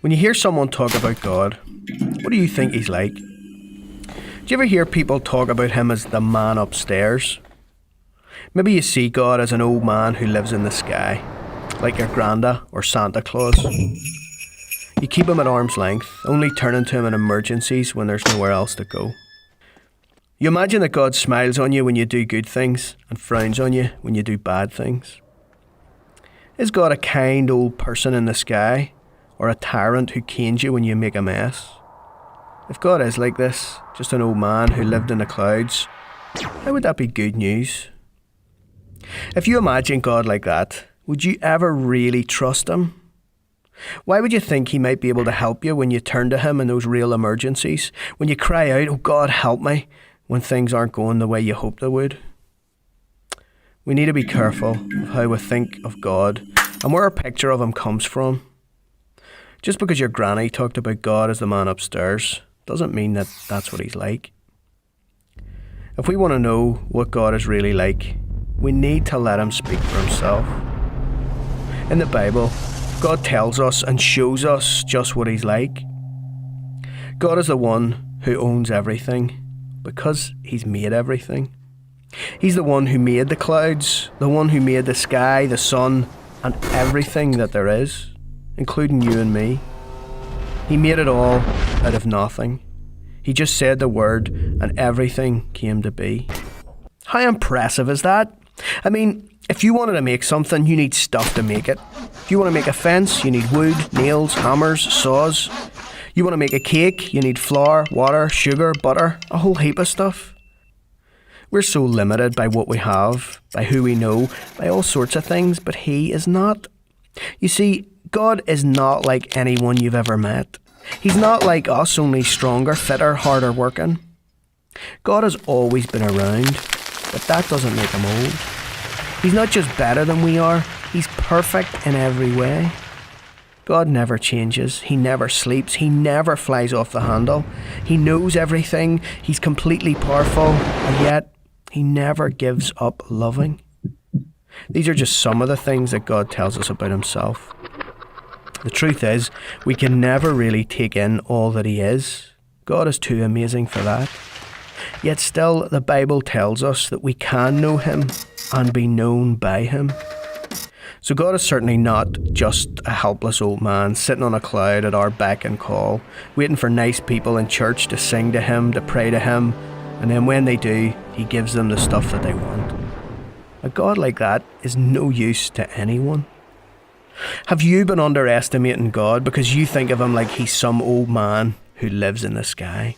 When you hear someone talk about God, what do you think he's like? Do you ever hear people talk about him as the man upstairs? Maybe you see God as an old man who lives in the sky, like your granda or Santa Claus. You keep him at arm's length, only turning to him in emergencies when there's nowhere else to go. You imagine that God smiles on you when you do good things and frowns on you when you do bad things. Is God a kind old person in the sky, or a tyrant who canes you when you make a mess? If God is like this, just an old man who lived in the clouds, how would that be good news? If you imagine God like that, would you ever really trust him? Why would you think he might be able to help you when you turn to him in those real emergencies? When you cry out, "Oh God, help me," when things aren't going the way you hoped they would? We need to be careful of how we think of God and where our picture of him comes from. Just because your granny talked about God as the man upstairs doesn't mean that that's what he's like. If we want to know what God is really like, we need to let him speak for himself. In the Bible, God tells us and shows us just what he's like. God is the one who owns everything because he's made everything. He's the one who made the clouds, the one who made the sky, the sun, and everything that there is, including you and me. He made it all out of nothing. He just said the word and everything came to be. How impressive is that? I mean, if you wanted to make something, you need stuff to make it. If you want to make a fence, you need wood, nails, hammers, saws. You want to make a cake, you need flour, water, sugar, butter, a whole heap of stuff. We're so limited by what we have, by who we know, by all sorts of things, but he is not. You see, God is not like anyone you've ever met. He's not like us, only stronger, fitter, harder working. God has always been around, but that doesn't make him old. He's not just better than we are, he's perfect in every way. God never changes, he never sleeps, he never flies off the handle. He knows everything, he's completely powerful, and yet he never gives up loving. These are just some of the things that God tells us about himself. The truth is, we can never really take in all that he is. God is too amazing for that. Yet still, the Bible tells us that we can know him and be known by him. So God is certainly not just a helpless old man sitting on a cloud at our beck and call, waiting for nice people in church to sing to him, to pray to him, and then when they do, he gives them the stuff that they want. A God like that is no use to anyone. Have you been underestimating God because you think of him like he's some old man who lives in the sky?